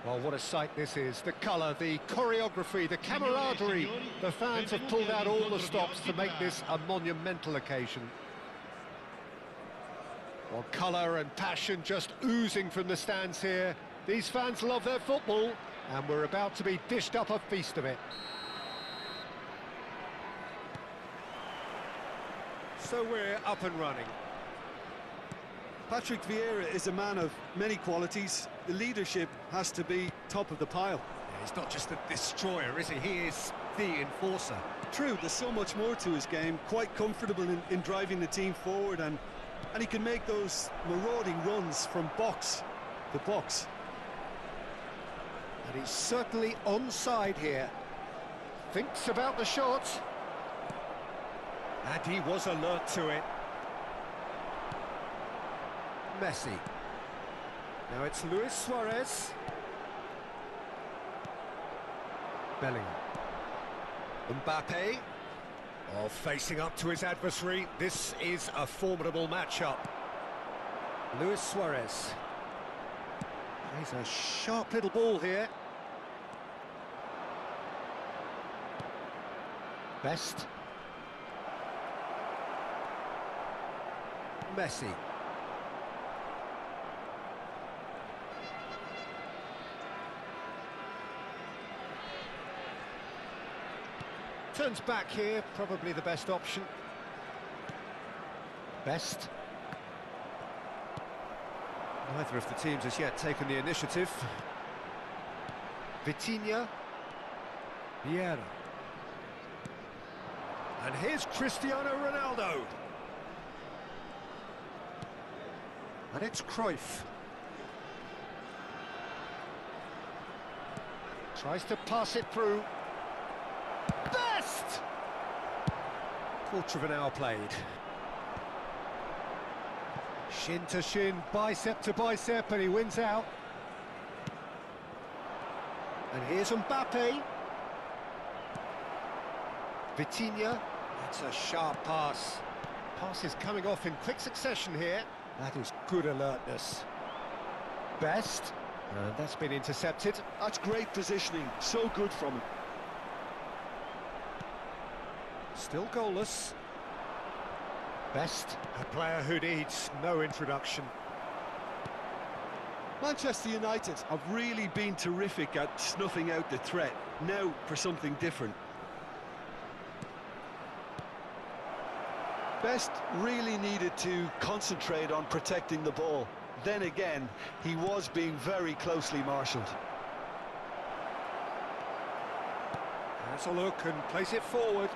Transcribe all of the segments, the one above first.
Well, what a sight this is. The colour, the choreography, the camaraderie. The fans have pulled out all the stops to make this a monumental occasion. Well, colour and passion just oozing from the stands here. These fans love their football, and we're about to be dished up a feast of it. So we're up and running. Patrick Vieira is a man of many qualities. The leadership has to be top of the pile. Yeah, he's not just a destroyer, is he? He is the enforcer. True, there's so much more to his game. Quite comfortable in driving the team forward, and he can make those marauding runs from box to box. And he's certainly onside here. Thinks about the shot. And he was alert to it. Messi. Now it's Luis Suarez. Bellingham. Mbappe. Oh, facing up to his adversary. This is a formidable matchup. Luis Suarez. Plays a sharp little ball here. Best. Messi. Turns back here, probably the best option. Best. Neither of the teams has yet taken the initiative. Vitinha. Vieira. And here's Cristiano Ronaldo. And it's Cruyff. Tries to pass it through. Best! Quarter of an hour played. Shin to shin, bicep to bicep, and he wins out. And here's Mbappe. Vitinha. That's a sharp pass. Pass is coming off in quick succession here. That is good alertness. Best. And that's been intercepted. That's great positioning, so good from him. Still goalless. Best. A player who needs no introduction. Manchester United have really been terrific at snuffing out the threat. Now for something different. Best really needed to concentrate on protecting the ball. Then again, he was being very closely marshalled. Has a look and plays it forward.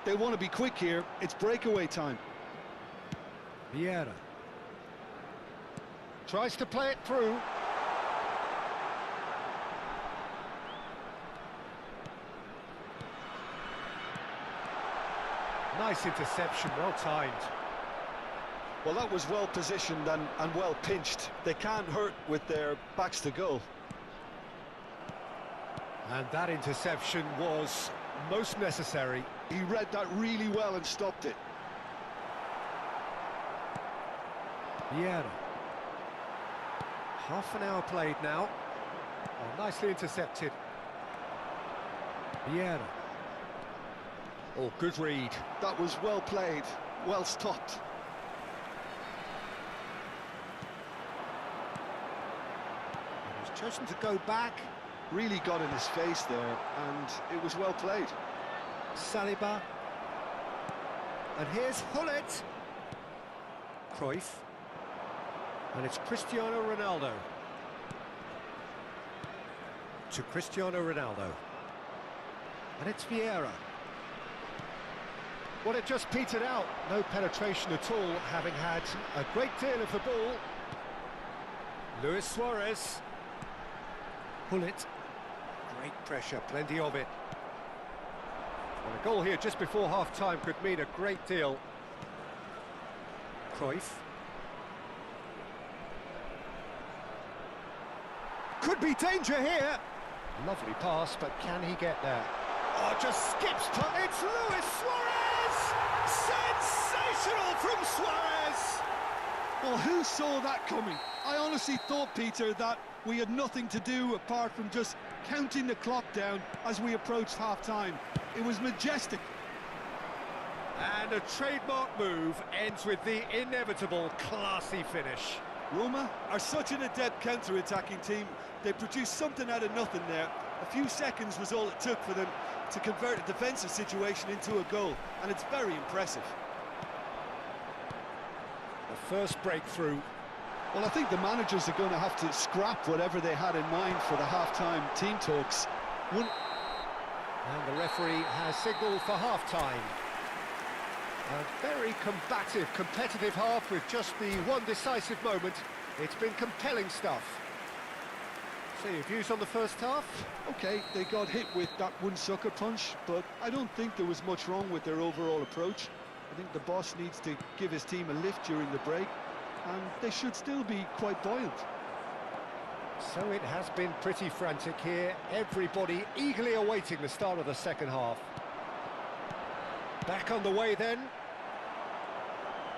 They want to be quick here. It's breakaway time. Vieira. Tries to play it through. Nice interception, well timed. Well, that was well positioned and well pinched. They can't hurt with their backs to goal. And that interception was most necessary. He read that really well and stopped it. Vieira. Half an hour played now. Oh, nicely intercepted. Vieira. Oh, good read. That was well played, well stopped. He's chosen to go back. Really got in his face there, and it was well played. Saliba. And here's Hullet. Cruyff. And it's Cristiano Ronaldo. to Cristiano Ronaldo. And it's Vieira. Well, it just petered out. No penetration at all, having had a great deal of the ball. Luis Suarez. Pull it. Great pressure, plenty of it. Well, a goal here just before half-time could mean a great deal. Cruyff. Could be danger here. Lovely pass, but can he get there? Oh, just skips. It's Luis Suarez! Sensational from Suarez! Well, who saw that coming? I honestly thought, Peter, that we had nothing to do apart from just counting the clock down as we approached half-time. It was majestic. And a trademark move ends with the inevitable classy finish. Roma are such an adept counter-attacking team. They produced something out of nothing there. A few seconds was all it took for them to convert a defensive situation into a goal, and it's very impressive. The first breakthrough. Well, I think the managers are going to have to scrap whatever they had in mind for the half-time team talks. And the referee has signalled for half-time. A very combative, competitive half with just the one decisive moment. It's been compelling stuff. So your views on the first half? Okay, they got hit with that one sucker punch, but I don't think there was much wrong with their overall approach. I think the boss needs to give his team a lift during the break, and they should still be quite buoyant. So it has been pretty frantic here. Everybody eagerly awaiting the start of the second half. Back on the way then.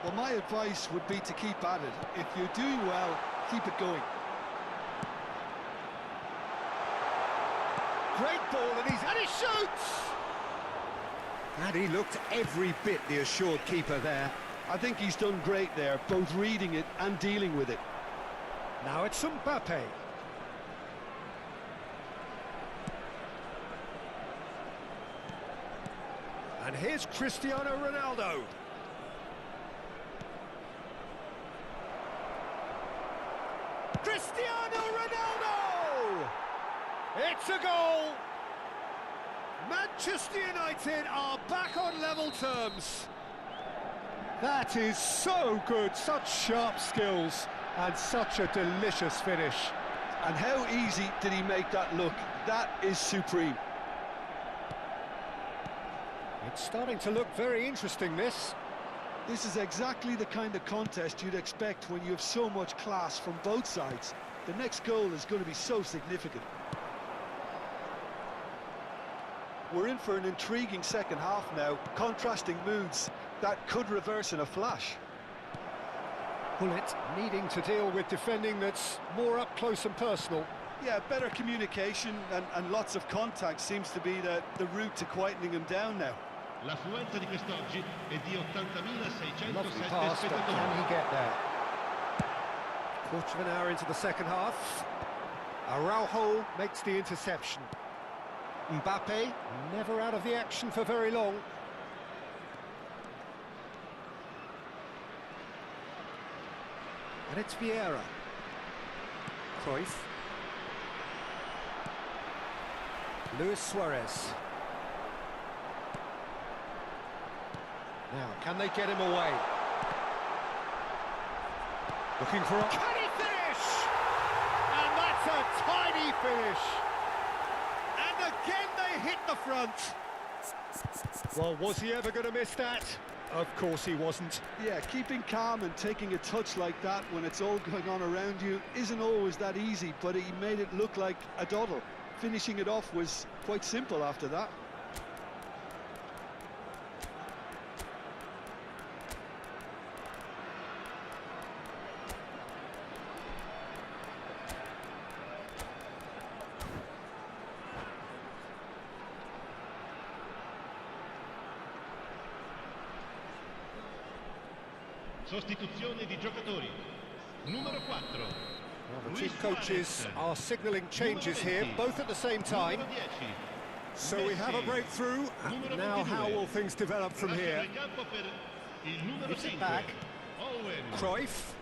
Well, my advice would be to keep at it. If you're doing well, keep it going. Great ball, and he shoots! And he looked every bit the assured keeper there. I think he's done great there, both reading it and dealing with it. Now it's Mbappe. And here's Cristiano Ronaldo. Cristiano Ronaldo! It's a goal! Manchester United are back on level terms. That is so good, such sharp skills, and such a delicious finish. And how easy did he make that look? That is supreme. It's starting to look very interesting, this. This is exactly the kind of contest you'd expect when you have so much class from both sides. The next goal is going to be so significant. We're in for an intriguing second half now, contrasting moods that could reverse in a flash. Bullet needing to deal with defending that's more up close and personal. Yeah, better communication and lots of contact seems to be the route to quietening him down now. L'affluenza di quest'oggi è di 80.607 Lovely pass, but spettatori. can he get there? Quarter of an hour into the second half. Araujo makes the interception. Mbappe, never out of the action for very long. And it's Vieira. Cruyff. Luis Suarez. Now, can they get him away? Looking for a... Can he finish? And that's a tiny finish. And again they hit the front. Well, was he ever going to miss that? Of course he wasn't. Yeah, keeping calm and taking a touch like that when it's all going on around you isn't always that easy, but he made it look like a doddle. Finishing it off was quite simple after that. Sostituzione di giocatori. Numero 4. Well, the chief coaches are signalling changes here, both at the same time. So we have a breakthrough. Now how will things develop from here? It's it back. Cruyff.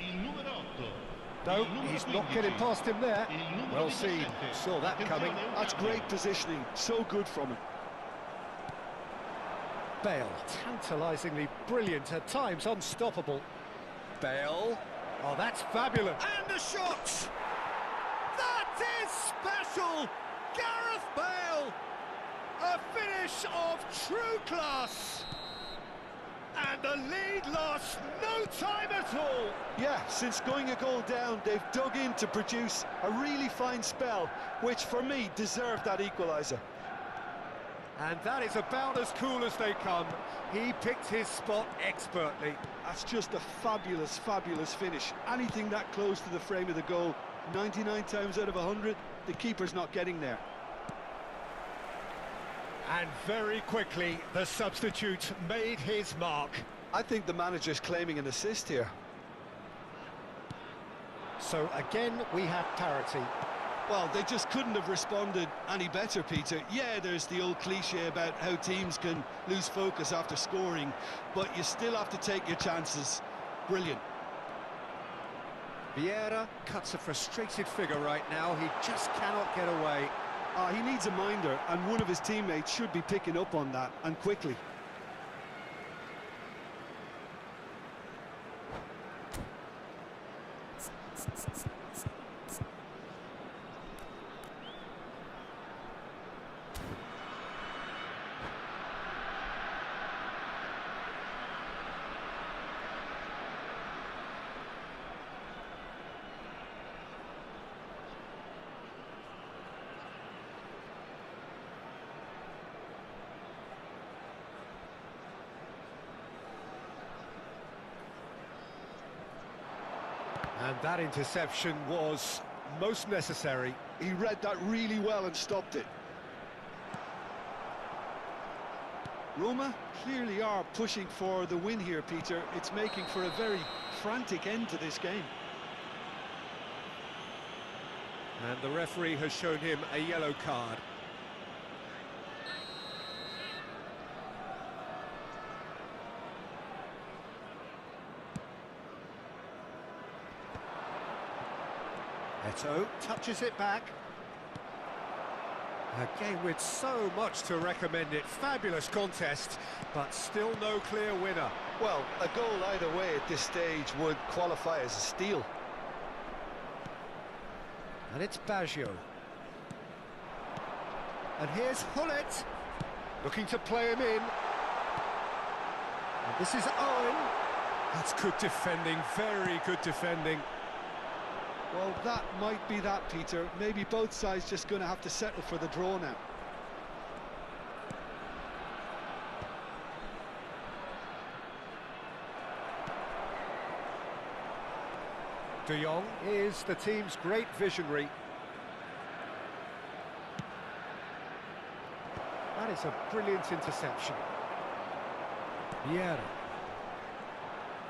No, he's not getting past him there. Well seen, saw that coming. That's great positioning, so good from him. Bale, tantalisingly brilliant, at times unstoppable. Bale, oh that's fabulous. And the shot! That is special! Gareth Bale! A finish of true class! And the lead lost no time at all. Yeah, since going a goal down, they've dug in to produce a really fine spell, which for me deserved that equaliser. And that is about as cool as they come. He picked his spot expertly. That's just a fabulous, fabulous finish. Anything that close to the frame of the goal, 99 times out of 100, the keeper's not getting there. And very quickly, the substitute made his mark. I think the manager's claiming an assist here. So again, we have parity. Well, they just couldn't have responded any better, Peter. Yeah, there's the old cliche about how teams can lose focus after scoring, but you still have to take your chances. Brilliant. Vieira cuts a frustrated figure right now. He just cannot get away. He needs a minder, and one of his teammates should be picking up on that, and quickly. And that interception was most necessary. He read that really well and stopped it. Roma clearly are pushing for the win here, Peter. It's making for a very frantic end to this game. And the referee has shown him a yellow card. Eto touches it back. A game with so much to recommend it. Fabulous contest, but still no clear winner. Well, a goal either way at this stage would qualify as a steal. And it's Baggio. And here's Hullet, looking to play him in. And this is Owen. That's good defending, very good defending. Well, that might be that, Peter. Maybe both sides just going to have to settle for the draw now. De Jong is the team's great visionary. That is a brilliant interception. Vieira.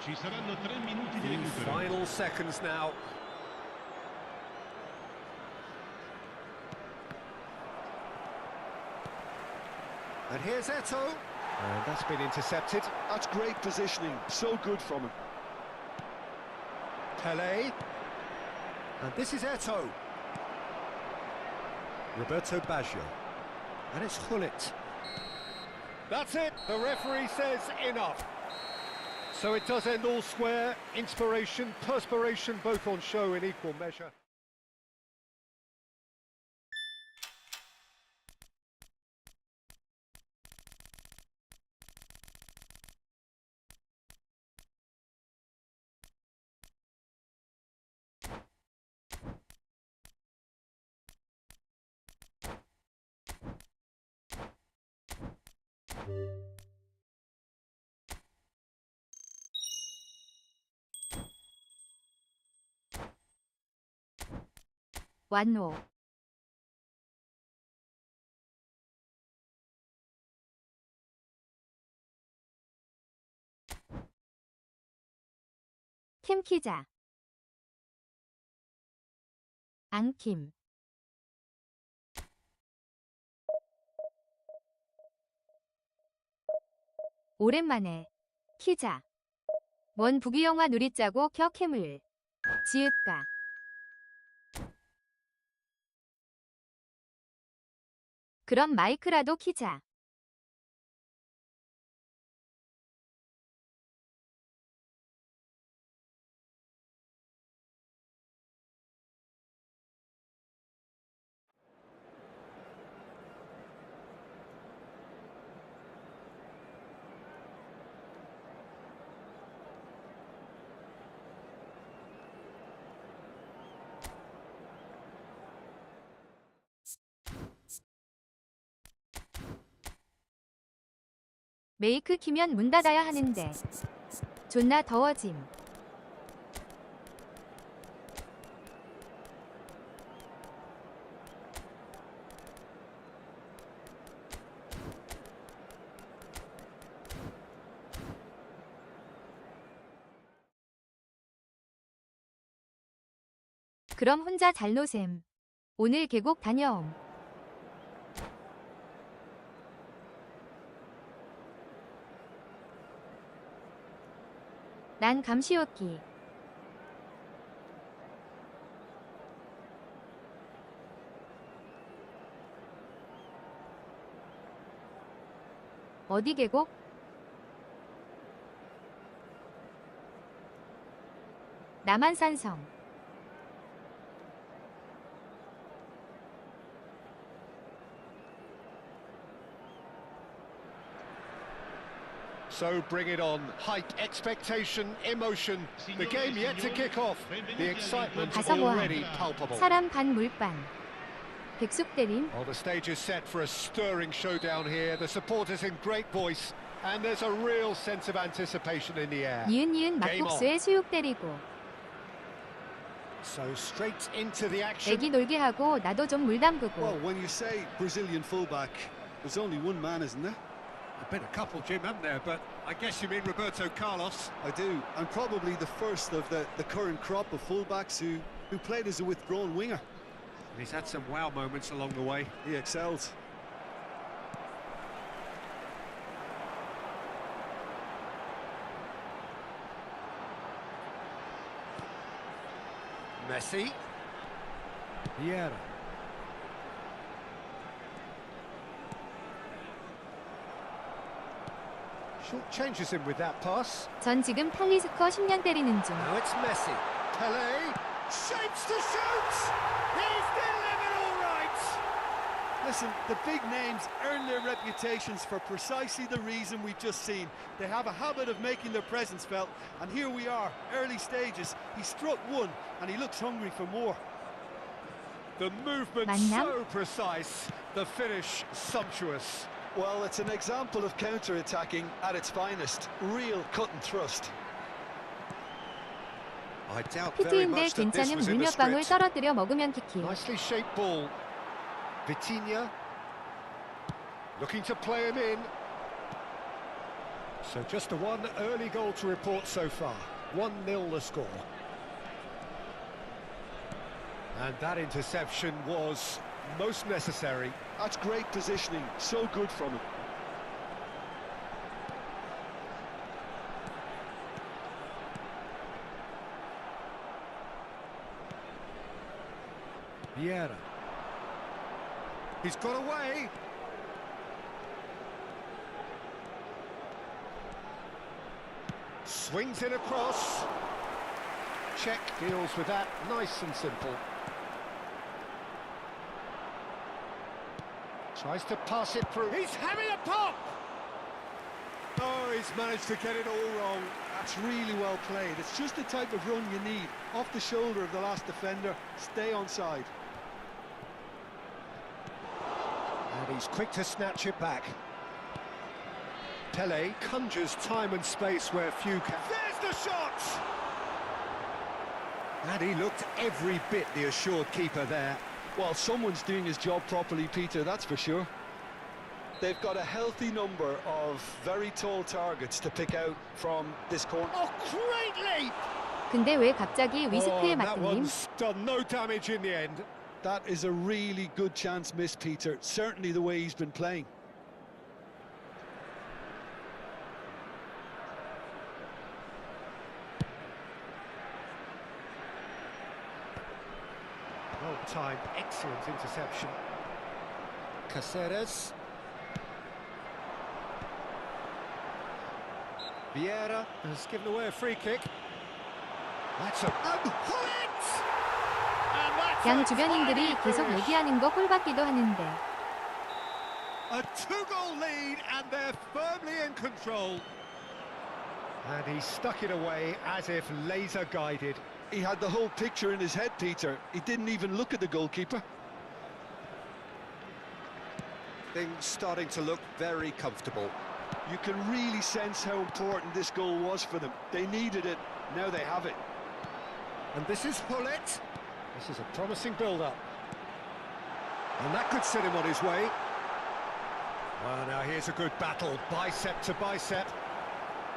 Ci saranno 3 minuti di The recupero. final seconds now. And here's Eto. And that's been intercepted. That's great positioning. So good from him. Pelé. And this is Eto. Roberto Baggio. And it's Hullet. That's it. The referee says enough. So it does end all square. Inspiration, perspiration, both on show in equal measure. 완호. 킴키자. 앙킴. 오랜만에 키자. 먼 북위영화 누리짜고 켜캠을 지읒가. 그럼 마이크라도 키자. 메이크 키면 문 닫아야 하는데. 존나 더워짐. 그럼 혼자 잘 노셈. 오늘 계곡 다녀옴. 난 감시웠기. 어디 계곡? 남한산성. So bring it on. Height, expectation, emotion. The game yet to kick off. The excitement already palpable. 사람 반 물반. 백숙 대림. Well, the stage is set for a stirring showdown here. The supporters in great voice, and there's a real sense of anticipation in the air. 니은 막국수에 수육 때리고. So straight into the action. 애기 놀게 하고 나도 좀 물 담그고. Well, when you say Brazilian fullback, there's only one man, isn't there? There've been a couple, Jim, haven't there? But I guess you mean Roberto Carlos. I do, and probably the first of the current crop of fullbacks who played as a withdrawn winger. And he's had some wow moments along the way. He excels. Messi. Vieira. Short changes him with that pass. 전 지금 탈리스커 10년 때리는 중. Now it's Messi. Pelé shapes to shoot. He's delivered all right. Listen, the big names earn their reputations for precisely the reason we've just seen. They have a habit of making their presence felt, and here we are, early stages. He struck one, and he looks hungry for more. The movement 만남? so precise, the finish sumptuous. Well, it's an example of counter-attacking at its finest. Real cut and thrust. I doubt very 피트인데 much that this 괜찮은 was in 물 the 몇 방울 script. 떨어뜨려 먹으면 키키. Nicely shaped ball. Vitinha looking to play him in. So just the one early goal to report so far. 1-0 the score. And that interception was most necessary. That's great positioning, so good from him. Vieira. He's got away. Swings it across. Czech deals with that, nice and simple. Tries to pass it through. He's having a pop! Oh, he's managed to get it all wrong. That's really well played. It's just the type of run you need. Off the shoulder of the last defender, stay onside. And he's quick to snatch it back. Pelé conjures time and space where few can. There's the shot! And he looked every bit the assured keeper there. Well, someone's doing his job properly, Peter, that's for sure. They've got a healthy number of very tall targets to pick out from this corner. Oh, great leap! 근데 왜 갑자기 위스크에 that 맞들림? one's done no damage in the end. That is a really good chance missed, Peter. Certainly the way he's been playing. Well-timed, excellent interception. Caceres. Vieira has given away a free kick. That's a... 양 주변인들이 계속 얘기하는 거 꼴받기도 하는데 A two-goal lead and they're firmly in control. And he stuck it away as if laser guided. He had the whole picture in his head, Peter. He didn't even look at the goalkeeper. Things starting to look very comfortable. You can really sense how important this goal was for them. They needed it, now they have it. And this is Hullet. This is a promising build-up. And that could set him on his way. Well, now here's a good battle, bicep to bicep.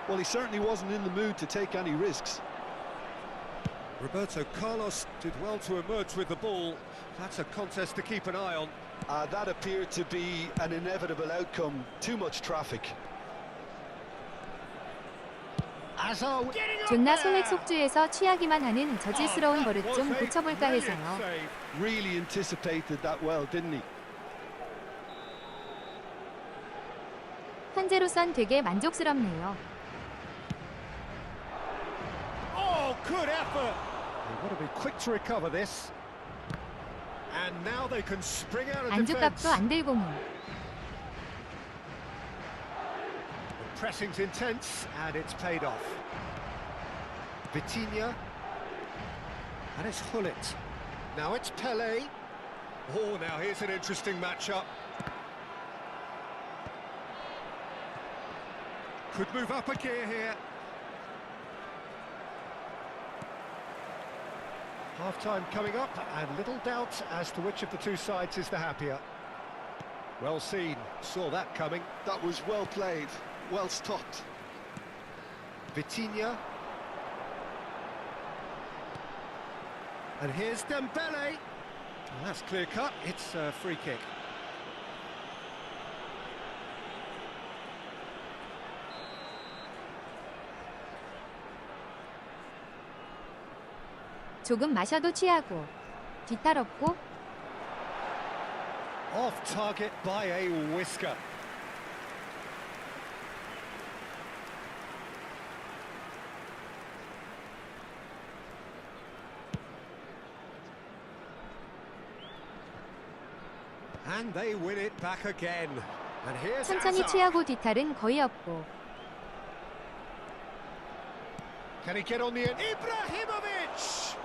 Well, he certainly wasn't in the mood to take any risks. Roberto Carlos did well to emerge with the ball. That's a contest to keep an eye on. That appeared to be an inevitable outcome. Too much traffic. 존나 소액 속주에서 취하기만 하는 저질스러운 버릇 좀 고쳐볼까 해서요. Really anticipated that well, didn't he? 현재로선 되게 만족스럽네요. Oh, good effort! They've got to be quick to recover this. And now they can spring out of defense. 안주값도 안 들고는. The pressing's intense and it's paid off. Vitinha. And it's Hullet. Now it's Pelé. Oh, now here's an interesting matchup. Could move up a gear here. Half-time coming up, and little doubt as to which of the two sides is the happier. Well seen, saw that coming. That was well played, well stopped. Vitinha. And here's Dembele. Well, that's clear-cut, it's a free kick. 조금 마셔도 취하고 뒤탈 없고 Off target by a whisker. And they win it back again. And here's 천천히 Hazard. 취하고 뒤탈은 거의 없고 Can he get on the end? Ibrahimovic!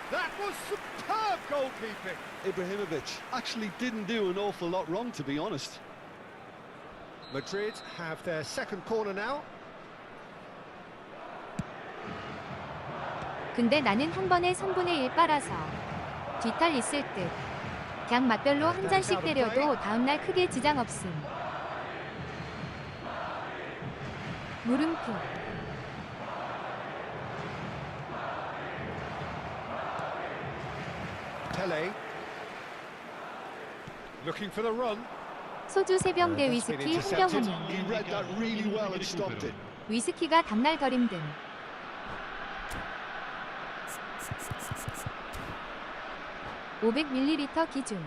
That was superb goalkeeping. Ibrahimovic actually didn't do an awful lot wrong, to be honest. Madrid have their second corner now. 근데 나는 한 번에 3분의 1 빨아서 뒤탈 있을 듯 그냥 맛별로 한 잔씩 때려도 다음날 크게 지장 없음. 물음표 Pelé. Looking for the run. 소주 3병대 위스키 한 병 하면 He read that really well and stopped it. 위스키가 담날 거림 등 500ml 기준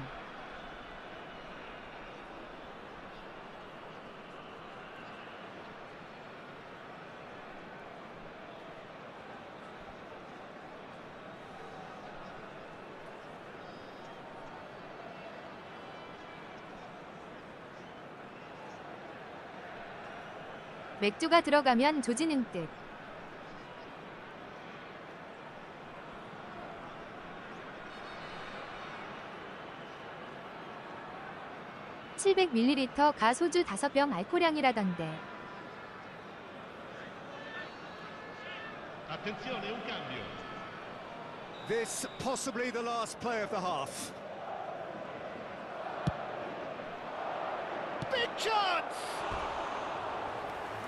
맥주가 들어가면 조지는 뜻. (700ml) 소주 5병 알코량이라던데. Attenzione, un cambio. This possibly the last play of the half. Big chance!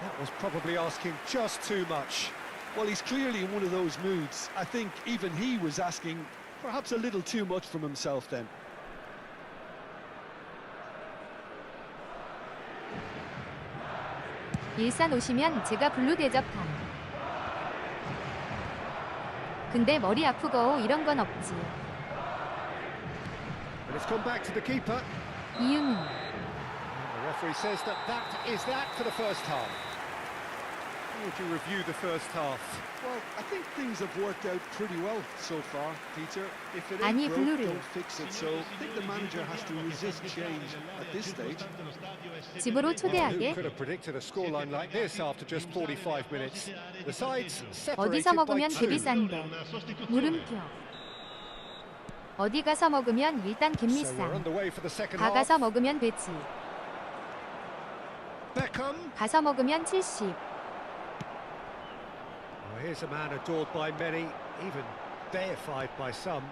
That was probably asking just too much. Well, he's clearly in one of those moods. I think even he was asking perhaps a little too much from himself then. 일산 오시면 제가 블루 대접함. 근데 머리 아프고 이런 건 없지. And it's come back to the keeper. 이윤우. The referee says that is that for the first half. How would you review the first half? Well, I think things have worked out pretty well so far, Peter. If it 아니, ain't broke, 블루를. don't fix it. So I think the manager has to resist change at this stage. 집으로 Who 초대하게. could have predicted a scoreline like this after just 45 minutes? The sides 어디서 separated by 먹으면 two. 개비싼데. 물음표. 어디 가서 먹으면 일단 So we're 갯미싸. underway for the second 다 half. 가서 먹으면 되지. Beckham. 가서 먹으면 70. Well, here's a man adored by many, even deified by some.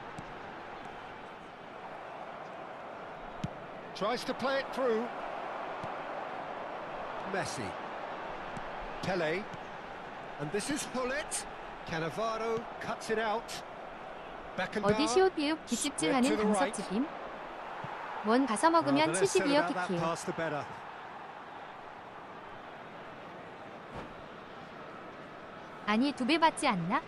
Tries to play it through. Messi. Pele. And this is Hullet. Cannavaro cuts it out. 어디 시옷비읍 뒷집질하는 강석집임. 원 가서 먹으면 70이요 키키. 아니 2배 받지 않나?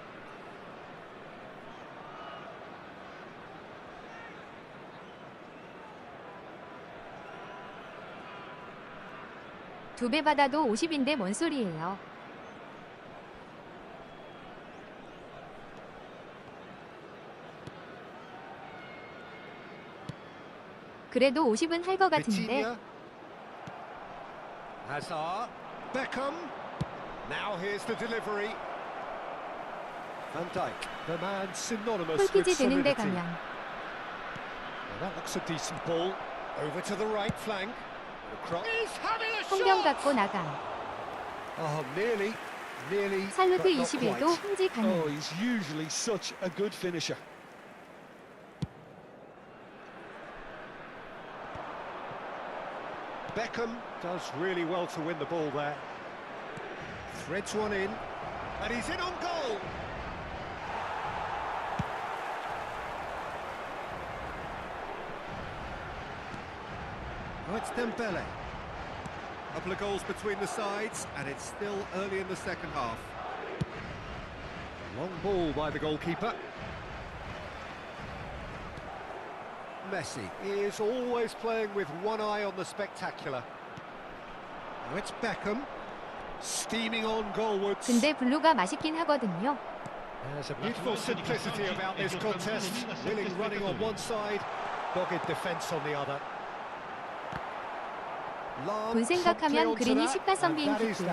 두 배 받아도 50인데 뭔 소리예요. 그래도 50은 할 것 같은데. Hazard, Beckham. Now here's the delivery. Van Dijk, the man synonymous with 폴키지 되는데 solidity. 가면. Well, that looks a decent ball. Over to the right flank. The cross. He's having a 홍경 shot. 갖고 나감. Oh, nearly. 살루트 but not 21도 quite. 흥지 가능. Oh, he's usually such a good finisher. Beckham does really well to win the ball there. Threads one in, and he's in on goal. Oh, it's Dembele. Couple of goals between the sides, and it's still early in the second half. Long ball by the goalkeeper. Messi is always playing with one eye on the spectacular. Now it's Beckham, steaming on goalwards. 근데 블루가 맛있긴 하거든요. There's a beautiful simplicity about this contest. Willing running on one side, dogged defence on the other. 돈 생각하면 그린이 시가성비인 키키.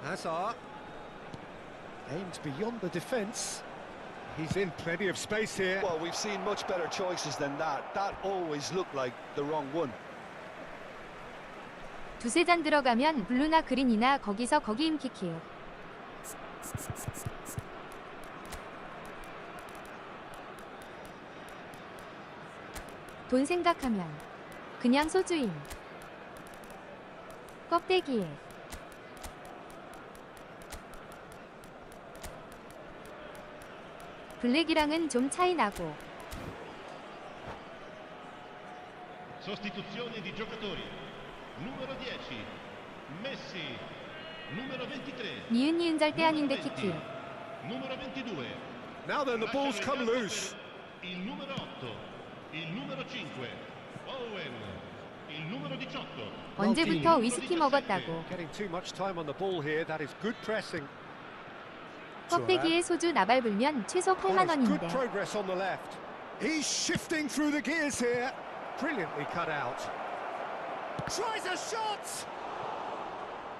Hazard aims beyond the defence. He's in plenty of space here. Well, we've seen much better choices than that. That always looked like the wrong one. 두세 잔 들어가면 블루나 그린이나 거기서 거기임 키키. 돈 생각하면 그냥 소주임. 껍데기에. 블랙이랑은 좀 차이 나고. Sostituzione di giocatori. Numero 10, Messi. Numero 23. 니은 절대 아닌데 키키. Numero 22. Now then, the ball's come loose. Il numero 8, il numero 5, Owen, il numero 18. 언제부터 위스키 먹었다고. Getting too much time on the ball here. That is good pressing. 껍데기에 소주 나발 불면 최소 8만 That is good 원인데. progress on the left. He's shifting through the gears here. Brilliantly cut out. Tries a shot.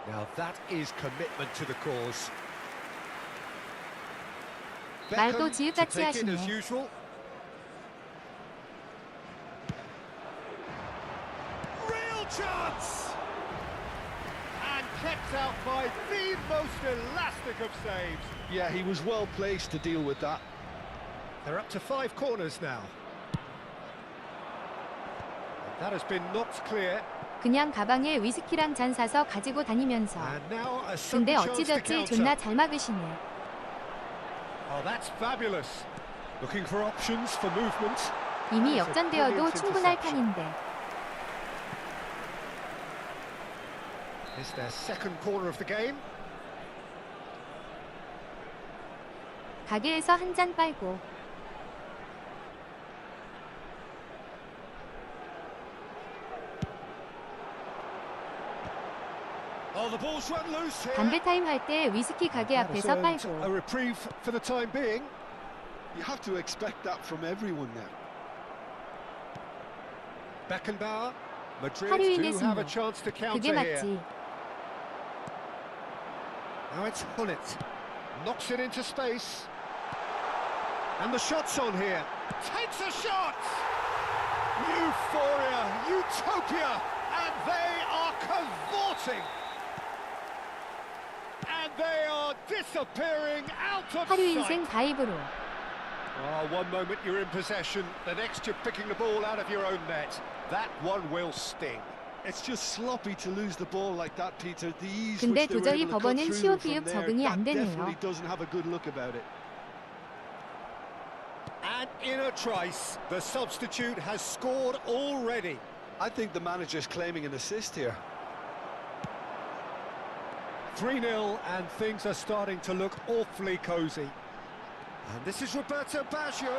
Now that is commitment to the cause. 말도 Beckham to 지읒같이 take it as 하시네. usual. Real chance. And kept out by the most elastic of saves. Yeah, he was well placed to deal with that. They're up to 5 corners now. That has been knocked clear. 그냥 가방에 위스키랑 잔 사서 가지고 다니면서. And now a 근데 sudden chance to 어찌저찌 counter. 존나 잘 막으시네. Oh, that's fabulous. Looking for options for movement. 이미 That's a 역전되어도 brilliant 충분할 interception. 판인데. It's their second corner of the game. 가게에서 한 잔 빨고. Oh, the ball's run loose here. 담배 타임 할 때 위스키 가게 That has 앞에서 earned 빨고. a reprieve for the time being. You have to expect that from everyone now. Beckenbauer. Madrid 하류인의 do have 승부. a chance to 그게 counter here. 맞지. Now it's Hullet. Knocks it into space. And the shot's on here. Takes a shot! Euphoria, utopia, and they are cavorting. And they are disappearing out of 하류 sight. 인생 다이브로. One moment you're in possession, the next you're picking the ball out of your own net. That one will sting. It's just sloppy to lose the ball like that, Peter. The ease 근데 which they were 도저히 able to cut 법원은 through 시옷 from 비읍 there, 적응이 안 that 되네요. definitely doesn't have a good look about it. And in a trice, the substitute has scored already. I think the manager's claiming an assist here. 3-0, and things are starting to look awfully cosy. And this is Roberto Baggio.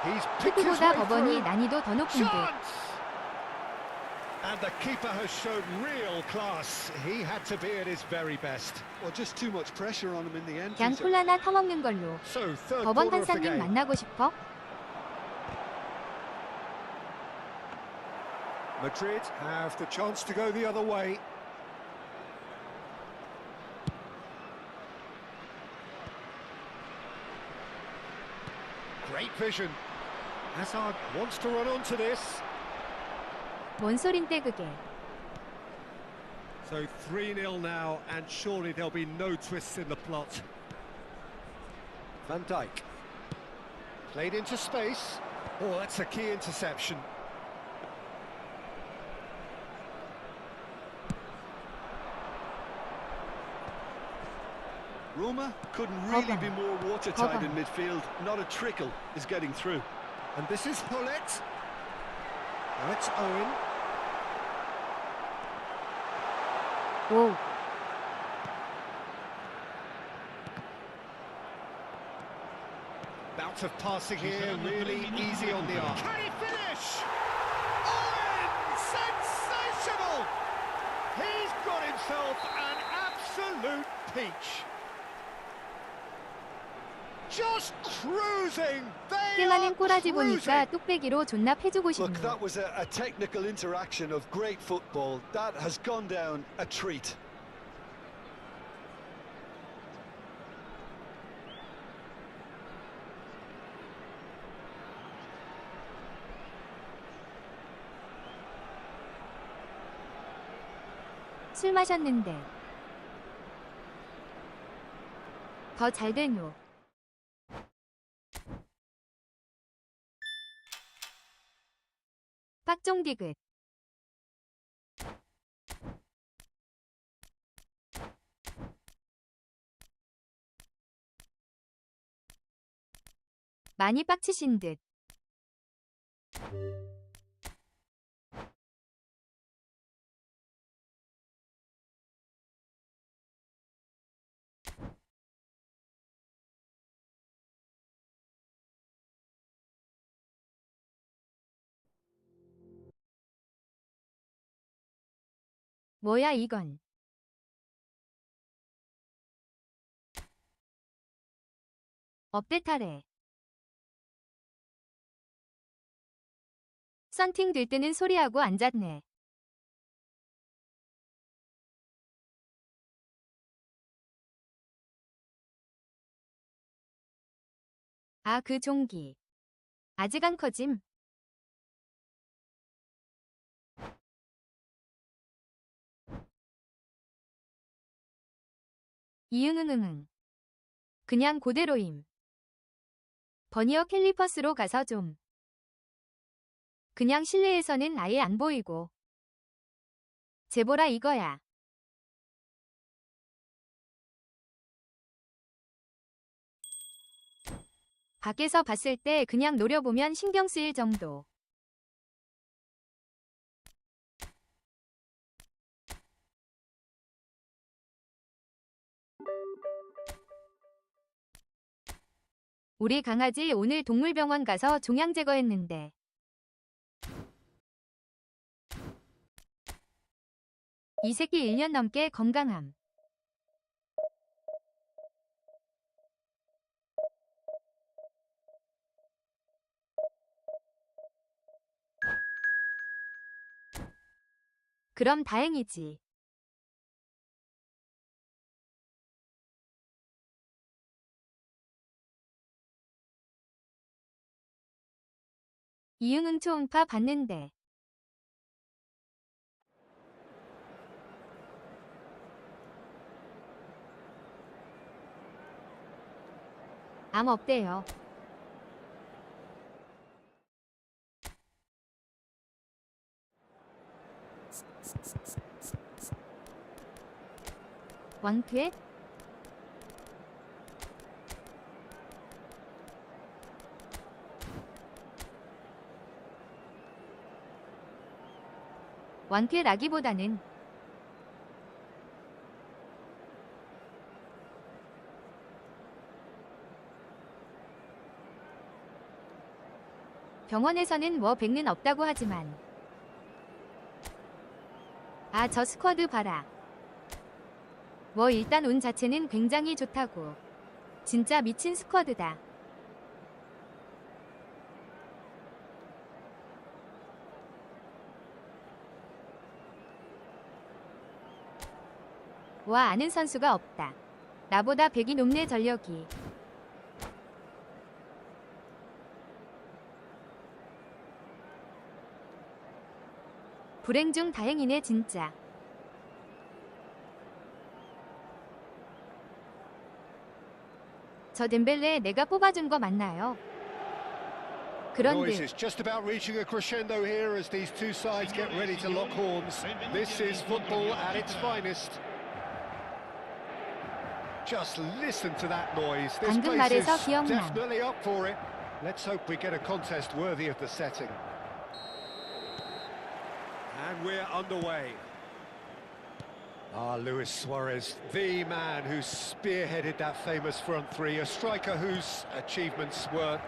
He's picked his 투구보다 way 법원이 through. 난이도 더 높은 듯. Chance! And the keeper has shown real class. He had to be at his very best. Well, just too much pressure on him in the end. 그냥 Peter. 콜라나 타먹는 걸로. So, third 법원 quarter of the 판사님 game. 만나고 싶어? Madrid have the chance to go the other way. Great vision. Hazard wants to run onto this. 뭔 소린데 그게. So 3-0 now, and surely there'll be no twists in the plot. Van Dijk. Played into space. Oh, that's a key interception. Roma couldn't really be more watertight in Cover. midfield. Not a trickle is getting through. And this is Hullet. Now it's Owen. 오. Bout of passing here, really easy on the arm. Can he finish? Owen! Sensational! He's got himself an absolute peach. Just cruising! They are 꽤 꼬라지 보니까 cruising! 뚝배기로 존나 패주고 Look, 싶네. that was a technical interaction of great football. That has gone down a treat. 술 마셨는데. 더 잘된 후. 박종디귿. 많이 빡치신 듯. 뭐야 이건. 업데이트하래. 썬팅 들뜨는 소리하고 앉았네. 아, 그 종기. 아직 안 커짐. 이응응응응. 그냥 그대로임. 버니어 캘리퍼스로 가서 좀. 그냥 실내에서는 아예 안 보이고. 제보라 이거야. 밖에서 봤을 때 그냥 노려보면 신경 쓰일 정도. 우리 강아지 오늘 동물병원 가서 종양 제거했는데. 이 새끼 1년 넘게 건강함. 그럼 다행이지. 이응응 초음파 봤는데. 암 없대요. 왕퇴? 왕퇴라기보다는 병원에서는 뭐 백는 없다고 하지만 아, 저 스쿼드 봐라. 뭐 일단 운 자체는 굉장히 좋다고. 진짜 미친 스쿼드다. 와, 아는 선수가 없다. 나보다 100이 높네 전력이. 불행 중 다행이네 진짜. 저 덴벨레 내가 뽑아준 거 맞나요? 그런 Noise 듯. is just about reaching a crescendo here as these two sides get ready to lock horns. This is football at its finest. Just listen to that noise. This 방금 place is 말해서 기억나. definitely up for it. Let's hope we get a contest worthy of the setting. And we're underway. Luis Suarez, the man who spearheaded that famous front three, a striker whose achievements were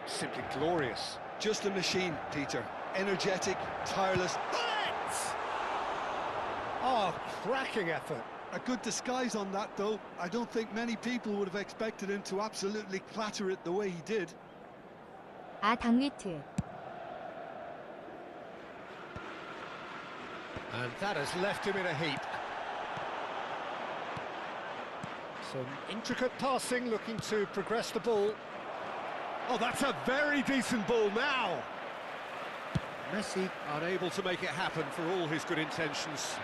simply glorious. Just a machine, Peter. Energetic, tireless. Oh, cracking effort. A good disguise on that, though. I don't think many people would have expected him to absolutely clatter it the way he did. 아, 닭리트. And that has left him in a heap. Some intricate passing, looking to progress the ball. Oh, that's a very decent ball now. Messi unable to make it happen for all his good intentions.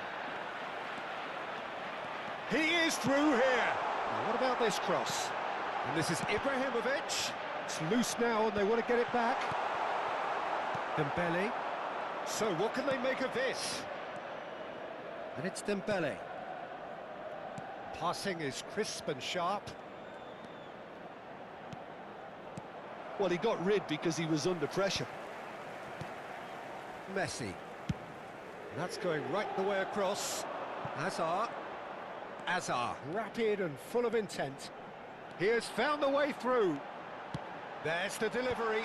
He is through here. Now, what about this cross? And this is Ibrahimovic. It's loose now and they want to get it back. Dembele. So what can they make of this? And it's Dembele. Passing is crisp and sharp. Well, he got rid because he was under pressure. Messi. That's going right the way across. Hazard, rapid and full of intent. He has found the way through. There's the delivery.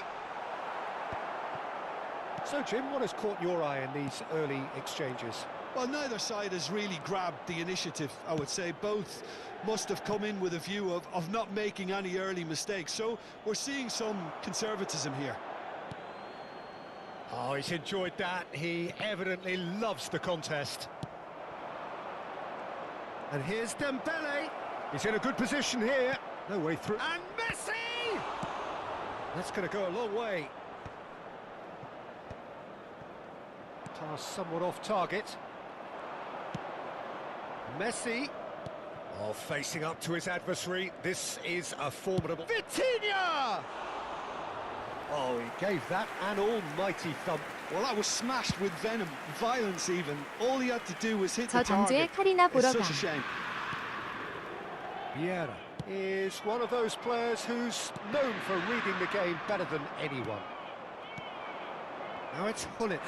So, Jim, what has caught your eye in these early exchanges? Well, neither side has really grabbed the initiative, I would say. Both must have come in with a view of not making any early mistakes. So we're seeing some conservatism here. Oh, he's enjoyed that. He evidently loves the contest. And here's Dembele. He's in a good position here. No way through. And Messi! That's going to go a long way. Pass somewhat off target. Messi. Oh, facing up to his adversary. This is a formidable... Vitinha! Oh, he gave that an almighty thump. Well, that was smashed with venom, violence even. All he had to do was hit 저 the 전주에 target. 카리나 It's 보러 such 가. a shame. Vieira is one of those players who's known for reading the game better than anyone. Now it's Hullet.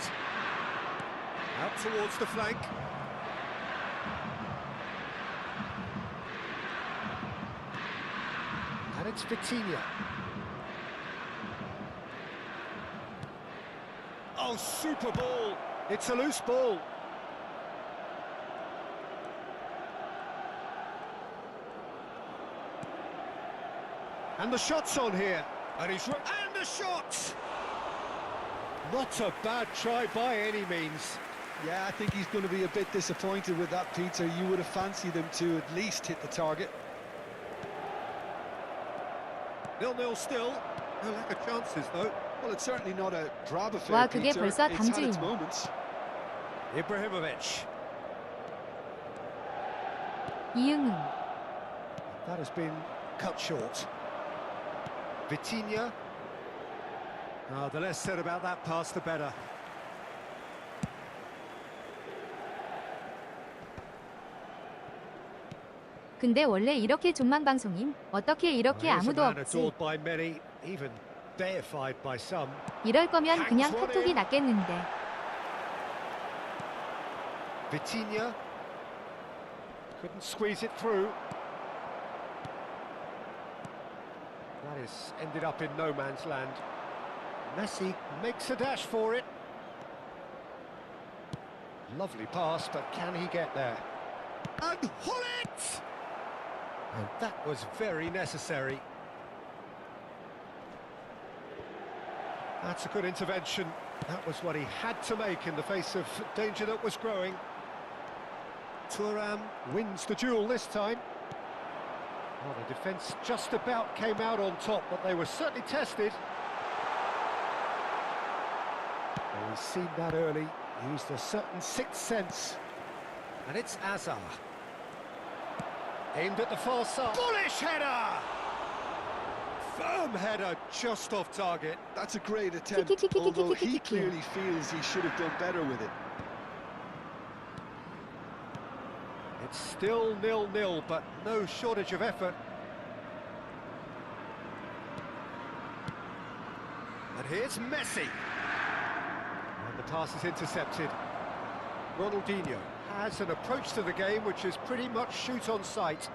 Out towards the flank. And it's Vitinha. Oh, super ball. It's a loose ball. And the shot's on here. And and the shot! Not a bad try by any means. Yeah, I think he's going to be a bit disappointed with that, Peter. You would have fancied him to at least hit the target. 0-0 still. No lack of chances, though. Well, it's certainly not a drab affair, 와, 그게 Peter. 벌써 It's had its 담주인. moments. Ibrahimovic. 이응은. That has been cut short. Vitinha. Oh, the less said about that pass, the better. 근데 원래 이렇게 존망 방송임? 어떻게 이렇게 Here's a 아무도 man 없지? adored by many, even deified by some. 이럴 거면 그냥 카톡이 낫겠는데. Vitinha couldn't squeeze it through. That is ended up in no man's land. Messi makes a dash for it. Lovely pass, but can he get there? And Hullet! And that was very necessary. That's a good intervention. That was what he had to make in the face of danger that was growing. Thuram wins the duel this time. Well, the defence just about came out on top, but they were certainly tested. Well, we've seen that early, used a certain sixth sense. And it's Azar. Aimed at the far side. Bullish header! Firm header, just off target. That's a great attempt, although he clearly feels he should have done better with it. It's still 0-0, but no shortage of effort. And here's Messi. And the pass is intercepted. Ronaldinho has an approach to the game which is pretty much shoot on sight.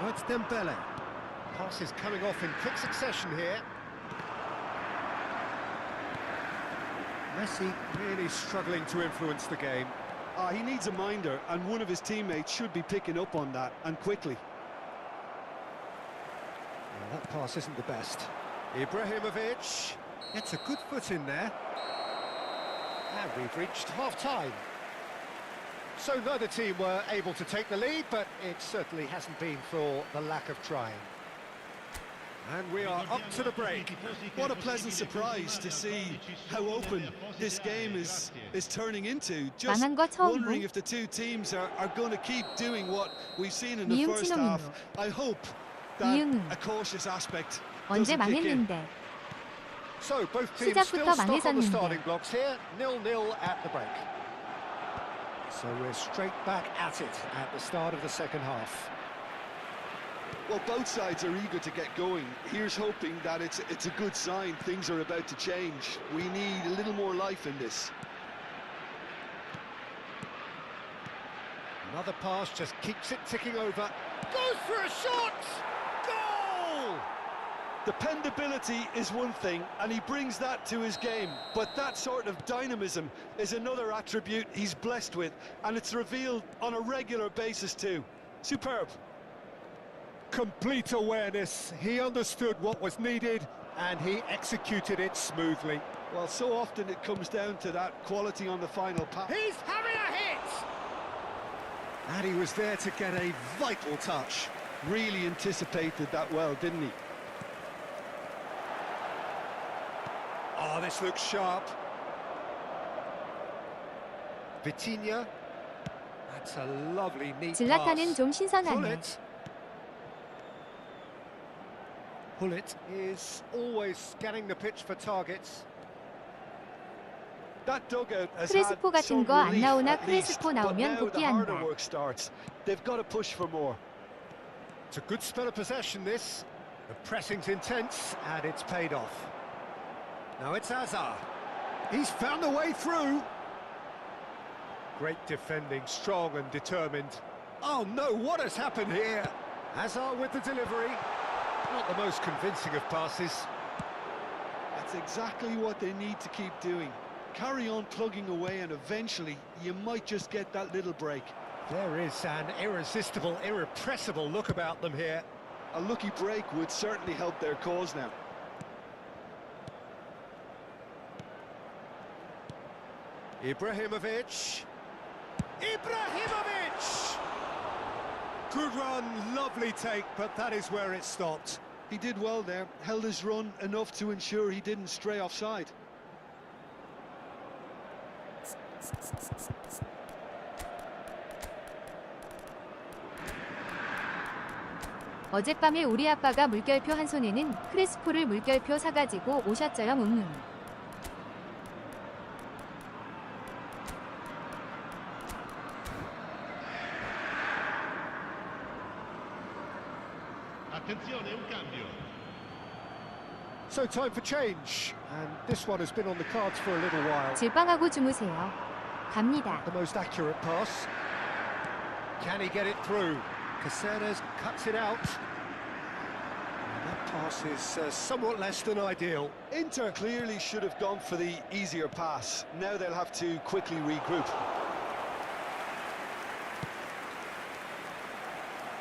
Oh, it's Dembele. Pass is coming off in quick succession here. Messi really struggling to influence the game. He needs a minder, and one of his teammates should be picking up on that, and quickly. Well, that pass isn't the best. Ibrahimovic gets a good foot in there. And we've reached half-time. So neither team were able to take the lead, but it certainly hasn't been for the lack of trying. And we are up to the break. What a pleasant surprise to see how open this game is turning into. Just 망한 거 처음 wondering 보. if the two teams are going to keep doing what we've seen in the 미응 first 치노미노. half. I hope that 미응은. a cautious aspect 언제 doesn't kick in. 망했는데. So both teams 시작부터 still stuck on the 망했었는데. starting blocks here, 0-0 at the break. So we're straight back at it at the start of the second half. Well, both sides are eager to get going. Here's hoping that it's a good sign. Things are about to change. We need a little more life in this. Another pass just keeps it ticking over. Goes for a shot! Goal! Dependability is one thing, and he brings that to his game, but that sort of dynamism is another attribute he's blessed with, and it's revealed on a regular basis too. Superb. Complete awareness. He understood what was needed and he executed it smoothly. Well, so often it comes down to that quality on the final pass. He's having a hit! And he was there to get a vital touch. Really anticipated that well, didn't he? Oh, this looks sharp. Vitinha. That's a lovely, neat 질라타는 pass. 좀 신선하네. Hullet. Hullet is always scanning the pitch for targets. That dugout has 크레스포 had 같은 some 거 안 relief 나오나 at least, 크레스포 but 나오면 now the harder 복귀한다. work starts. They've got to push for more. It's a good spell of possession, this. The pressing's intense, and it's paid off. Now it's Azar. He's found a way through. Great defending, strong and determined. Oh no, what has happened here? Azar with the delivery. Not the most convincing of passes. That's That's exactly what they need to keep doing. Carry on plugging away and eventually you might just get that little break. There is an irresistible, irrepressible look about them here. A lucky break would certainly help their cause now. Ibrahimovic. Ibrahimovic! Good run, lovely take, but that is where it stopped. He did well there, held his run enough to ensure he didn't stray offside. 어젯밤에 우리 아빠가 물결표 한 손에는 크레스포를 물결표 사가지고 오셨죠요. Attenzione, un cambio. So time for change, and this one has been on the cards for a little while. 질방하고 주무세요. 갑니다. The most accurate pass. Can he get it through? Caceres cuts it out. And that pass is somewhat less than ideal. Inter clearly should have gone for the easier pass. Now they'll have to quickly regroup.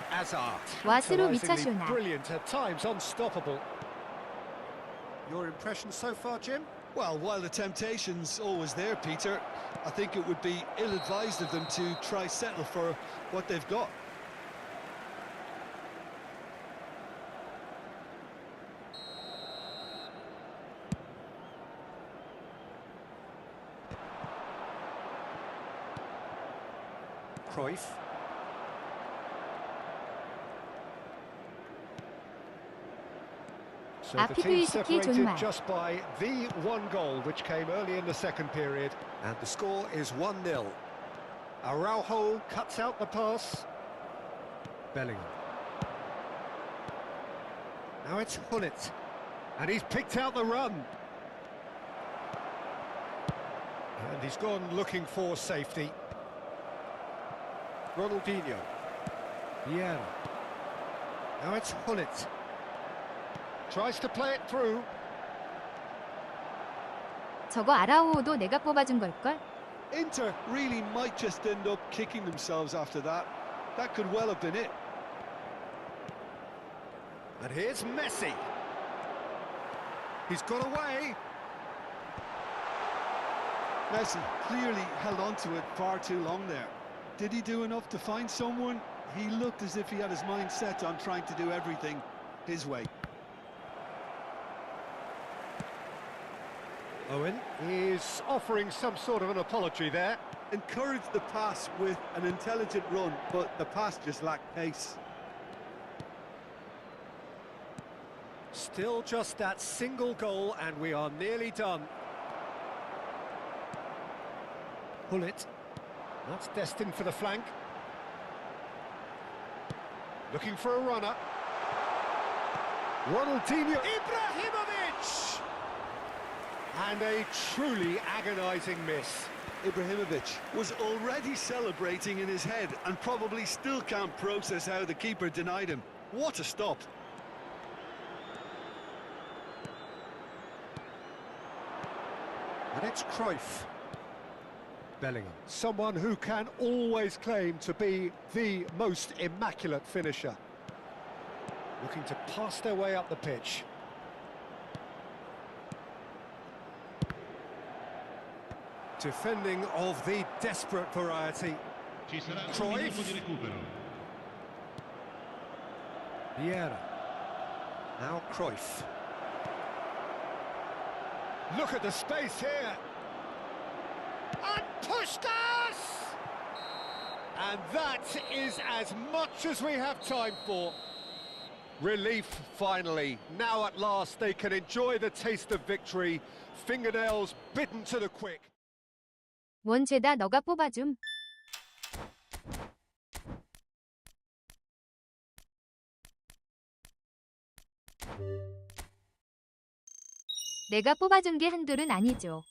Hazard. 와스루 Tantalisingly 미차쇼나. brilliant, at times unstoppable. Your impression so far, Jim? Well, while the temptation's always there, Peter, I think it would be ill-advised of them to try settle for what they've got. Cruyff. So the team separated just by the one goal, which came early in the second period, and the score is 1-0. Araujo cuts out the pass. Bellingham. Now it's Hullet, and he's picked out the run. And he's gone looking for safety. Ronaldinho. Vieira. Now it's Hullet. Tries to play it through. 저거 아라오도 내가 뽑아준 걸걸? Inter really might just end up kicking themselves after that. That could well have been it. And here's Messi. He's got away. Messi clearly held on to it far too long there. Did he do enough to find someone? He looked as if he had his mind set on trying to do everything his way. Owen is offering some sort of an apology there. Encouraged the pass with an intelligent run, but the pass just lacked pace. Still just that single goal, and we are nearly done. Hullet. That's destined for the flank. Looking for a runner. Ronaldinho. Ibrahimovic! And a truly agonising miss. Ibrahimovic was already celebrating in his head and probably still can't process how the keeper denied him. What a stop. And it's Cruyff. Bellingham, someone who can always claim to be the most immaculate finisher. Looking to pass their way up the pitch. Defending of the desperate variety. Ci sarà un Cruyff. minuto di recupero. Vieira. Now Cruyff. Look at the space here. And Puskás! And that is as much as we have time for. Relief, finally. Now at last they can enjoy the taste of victory. Fingernails bitten to the quick. 원죄다 너가 뽑아줌. 내가 뽑아준 게 한둘은 아니죠.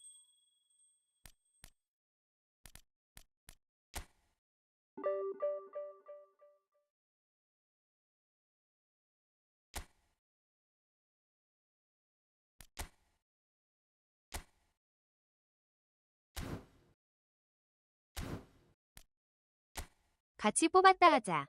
같이 뽑았다 하자.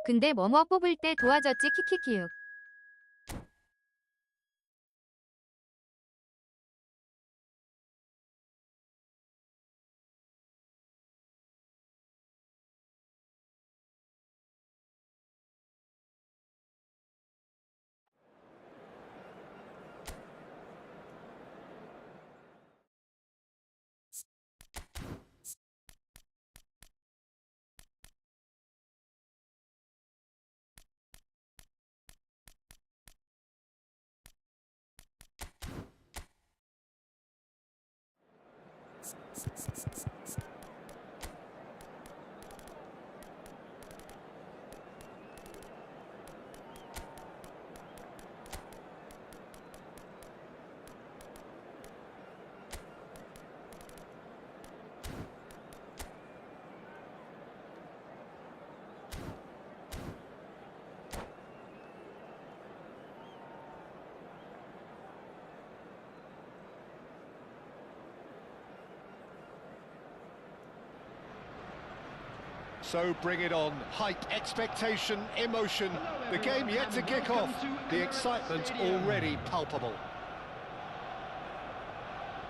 근데 뭐뭐 뽑을 때 도와줬지 키키키육. So bring it on. Hype, expectation, emotion. The game yet to kick off. The excitement already palpable.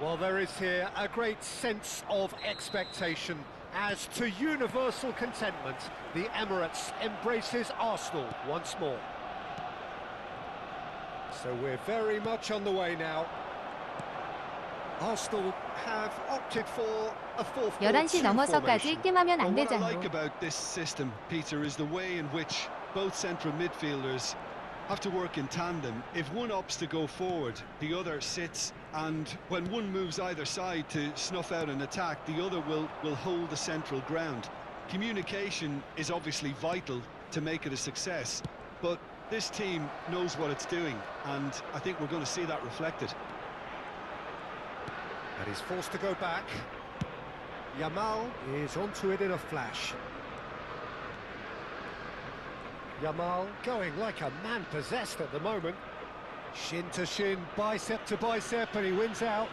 Well, there is here a great sense of expectation. As to universal contentment, the Emirates embraces Arsenal once more. So we're very much on the way now. Arsenal have opted for a 4-4-2 11시 넘어서까지 formation. 게임하면 안 Well, what I 되잖아. like about this system, Peter, is the way in which both central midfielders have to work in tandem. If one opts to go forward, the other sits, and when one moves either side to snuff out an attack, the other will hold the central ground. Communication is obviously vital to make it a success, but this team knows what it's doing, and I think we're going to see that reflected. And he's forced to go back. Yamal is onto it in a flash. Yamal going like a man possessed at the moment. Shin to shin, bicep to bicep, and he wins out.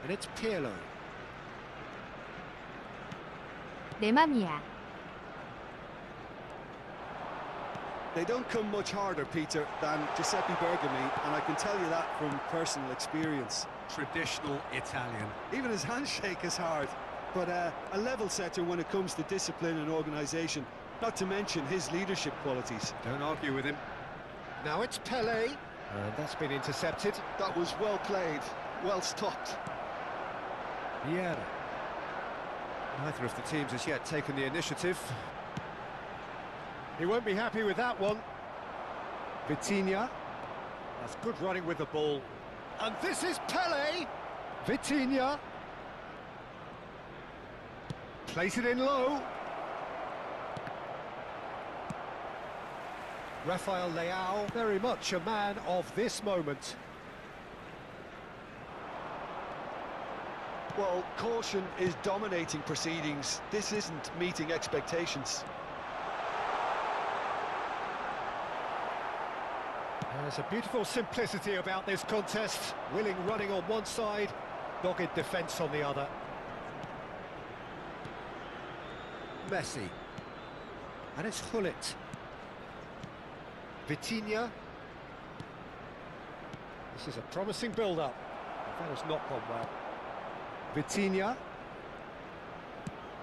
And it's Pirlo. 내 맘이야. They don't come much harder, Peter, than Giuseppe Bergami, and I can tell you that from personal experience. Traditional Italian. Even his handshake is hard, but a level setter when it comes to discipline and organisation, not to mention his leadership qualities. Don't argue with him. Now it's Pele, and that's been intercepted. That was well played, well stopped. Vieira. Neither of the teams has yet taken the initiative. He won't be happy with that one. Vitinha. That's good running with the ball. And this is Pele. Vitinha. Place it in low. Rafael Leao, very much a man of this moment. Well, caution is dominating proceedings. This isn't meeting expectations. There's a beautiful simplicity about this contest. Willing running on one side, dogged defence on the other. Messi. And it's Hullet. Vitinha. This is a promising build-up. That has not gone well. Vitinha.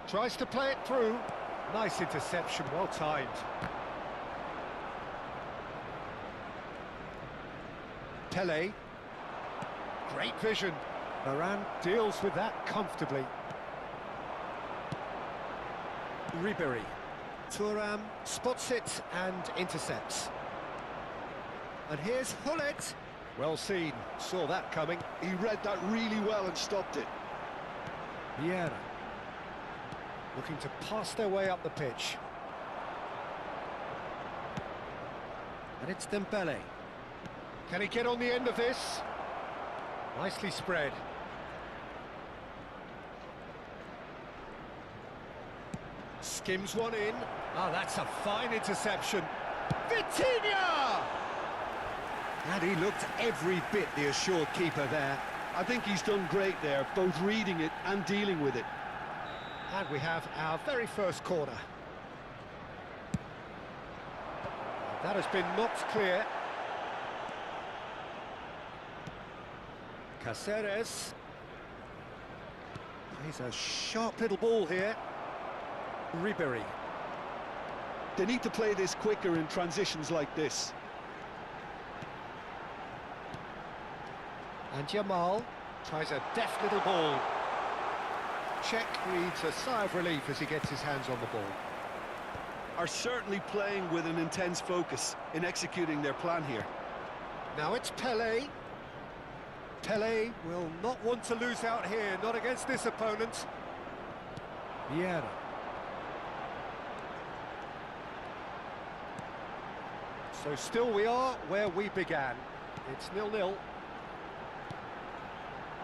Tries to play it through. Nice interception, well timed. Pele. Great vision. Varane deals with that comfortably. Ribery. Thuram spots it and intercepts. And here's Hullet. Well seen, saw that coming. He read that really well and stopped it. Vieira. Looking to pass their way up the pitch. And it's Dembele. Can he get on the end of this? Nicely spread. Skims one in. Oh, that's a fine interception. Vitinha! And he looked every bit the assured keeper there. I think he's done great there, both reading it and dealing with it. And we have our very first corner. That has been knocked clear. Caceres. He's a sharp little ball here. Ribery. They need to play this quicker in transitions like this. And Jamal tries a deft little ball. Czech breathes a sigh of relief as he gets his hands on the ball. Are certainly playing with an intense focus in executing their plan here. Now it's Pelé. Pelé will not want to lose out here, not against this opponent. Vieira. So still we are where we began. It's 0-0.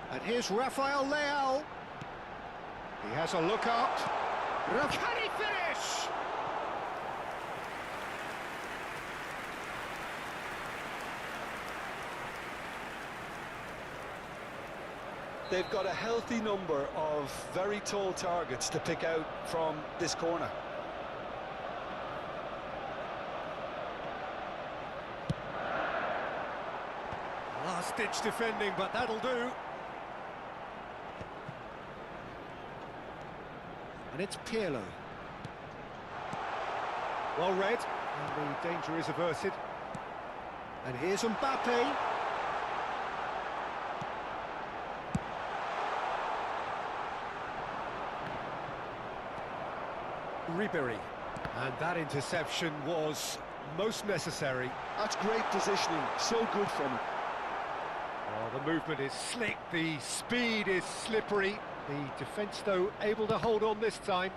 And here's Rafael Leao. He has a look up. Can he finish? They've got a healthy number of very tall targets to pick out from this corner. Last-ditch defending, but that'll do. And it's Pirlo. Well read, and the danger is averted. And here's Mbappe. Ribery. And that interception was most necessary. That's great positioning, so good from him. Oh, the movement is slick, the speed is slippery. The defence, though, able to hold on this time.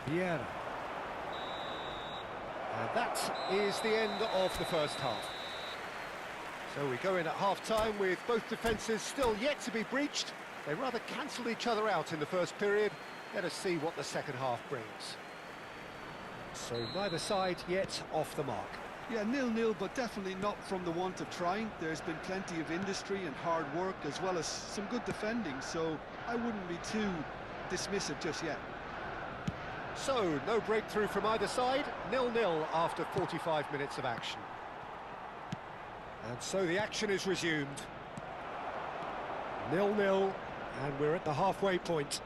Vieira. And that is the end of the first half. So we go in at half-time with both defences still yet to be breached. They rather cancelled each other out in the first period. Let us see what the second half brings. So neither side yet off the mark. Yeah, 0-0, but definitely not from the want of trying. There's been plenty of industry and hard work, as well as some good defending, so I wouldn't be too dismissive just yet. So, no breakthrough from either side, 0-0 after 45 minutes of action. And so the action is resumed. 0-0, and we're at the halfway point.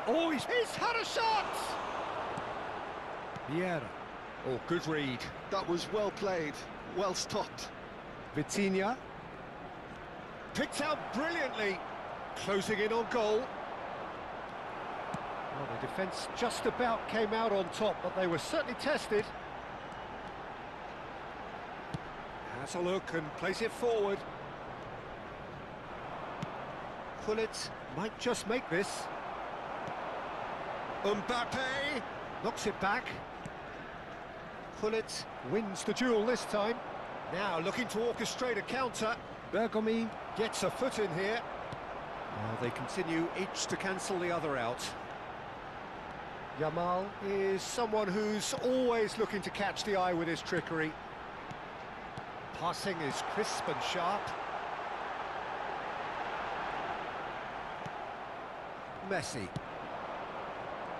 Oh, he's had a shot! Vieira. Oh, good read. That was well played, well stopped. Vitinha. Picked out brilliantly. Closing in on goal. Well, the defence just about came out on top, but they were certainly tested. Has a look and plays it forward. Gullit might just make this. Mbappe knocks it back. Gullit wins the duel this time. Now looking to orchestrate a counter. Bergomi gets a foot in here. They continue each to cancel the other out. Jamal is someone who's always looking to catch the eye with his trickery. Passing is crisp and sharp. Messi.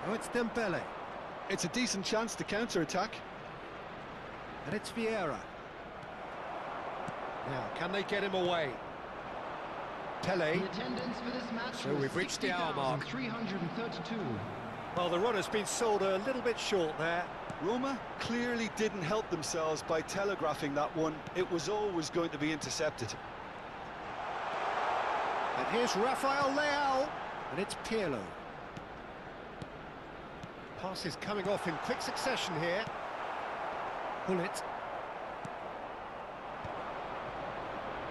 Oh, it's Dembele. It's a decent chance to counter-attack. And it's Vieira. Now, can they get him away? Pelé. So we've reached the hour mark. 332. Well, the run has been sold a little bit short there. Roma clearly didn't help themselves by telegraphing that one. It was always going to be intercepted. And here's Rafael Leao. And it's Pirlo. Passes coming off in quick succession here. Gullit.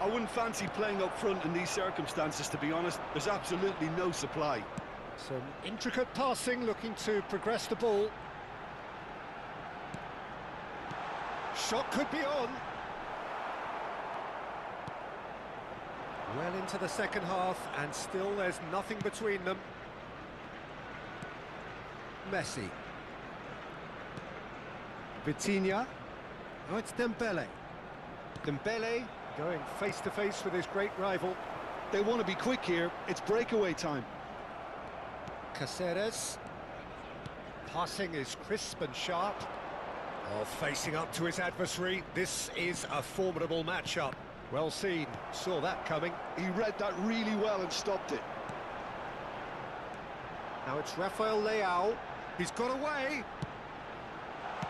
I wouldn't fancy playing up front in these circumstances, to be honest. There's absolutely no supply. Some intricate passing, looking to progress the ball. Shot could be on. Well into the second half, and still there's nothing between them. Messi. Vitinha. Oh, it's Dembele. Dembele going face-to-face with his great rival. They want to be quick here. It's breakaway time. Caceres. Passing is crisp and sharp. Oh, facing up to his adversary. This is a formidable matchup. Well seen. Saw that coming. He read that really well and stopped it. Now it's Rafael Leao. He's got away.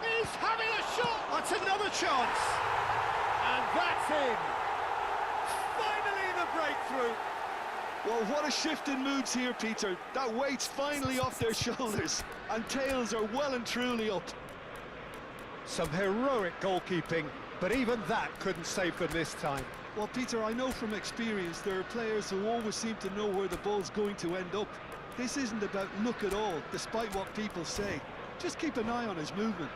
He's having a shot. That's another chance. And that's in. Finally the breakthrough. Well, what a shift in moods here, Peter. That weight's finally off their shoulders, and tails are well and truly up. Some heroic goalkeeping, but even that couldn't save them this time. Well, Peter, I know from experience there are players who always seem to know where the ball's going to end up. This isn't about luck at all, despite what people say. Just keep an eye on his movement.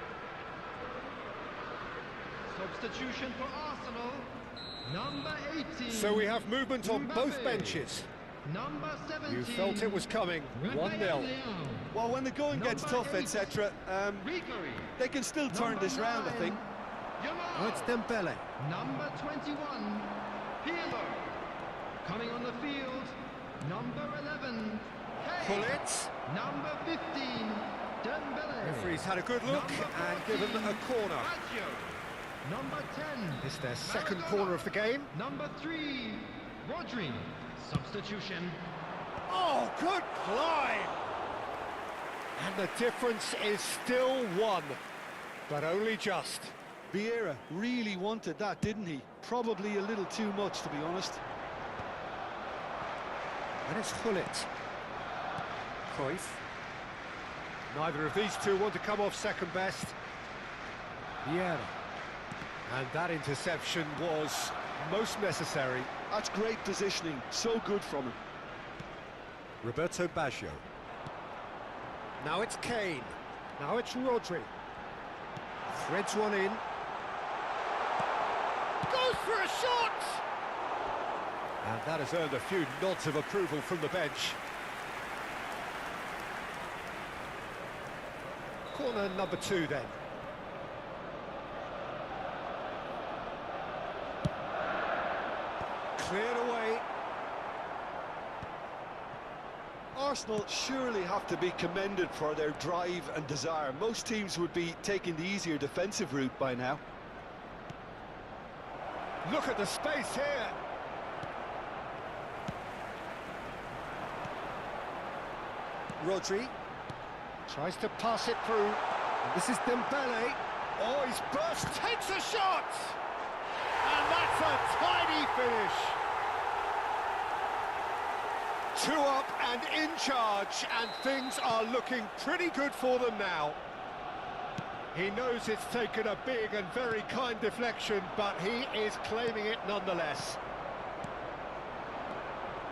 Substitution for Arsenal, number 18. So we have movement on both benches. Number 17. You felt it was coming. 1-0. Well, when the going gets tough, etc., they can still turn this round, I think. Oh, it's Dembele. Number 21, Pirlo. Coming on the field, number 11, Pull it. number 15, Dembele. Referee's had a good look and given a corner. Lazio. Number 10, It's their second corner of the game. number 3, Rodri. Substitution. Oh, good climb! And the difference is still one, but only just. Vieira really wanted that, didn't he? Probably a little too much, to be honest. And it's Gullit. Cruyff. Neither of these two want to come off second best. Vieira. And that interception was most necessary. That's great positioning, so good from him. Roberto Baggio. Now it's Kane. Now it's Rodri. Threads one in. Goes for a shot! And that has earned a few nods of approval from the bench. Corner number 2 then. Cleared away. Arsenal surely have to be commended for their drive and desire. Most teams would be taking the easier defensive route by now. Look at the space here. Rodri tries to pass it through. This is Dembele. Oh, he's burst, takes a shot! And that's a tiny finish. 2 up and in charge, and things are looking pretty good for them now. He knows it's taken a big and very kind deflection, but he is claiming it nonetheless.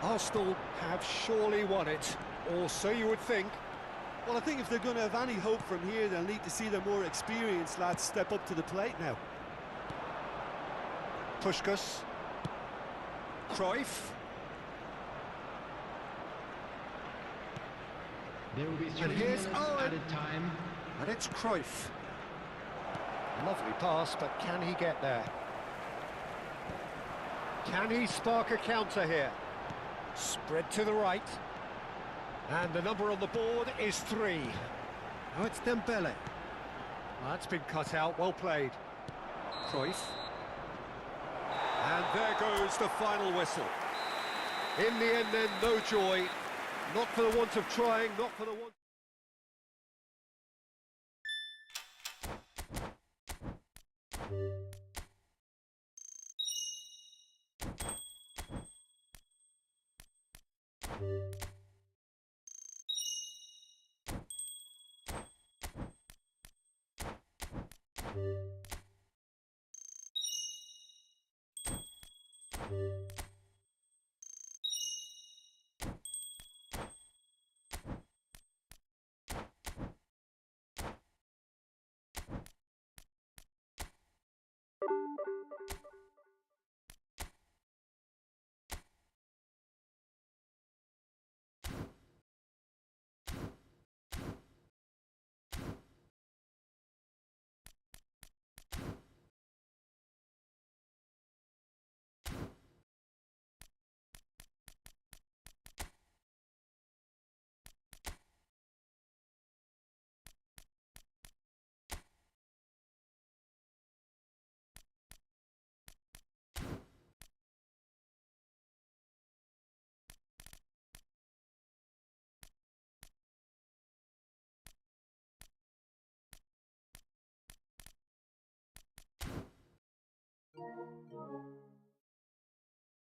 Arsenal have surely won it, or so you would think. Well, I think if they're going to have any hope from here, they'll need to see their more experienced lads step up to the plate now. Puskas. Cruyff. There will be 3 And here's minutes Owen. added time. And it's Cruyff. Lovely pass, but can he get there? Can he spark a counter here? Spread to the right. And the number on the board is 3. Now it's Dembele. That's been cut out, well played. Cruyff. And there goes the final whistle. In the end then, no joy. Not for the want of trying, not for the want... you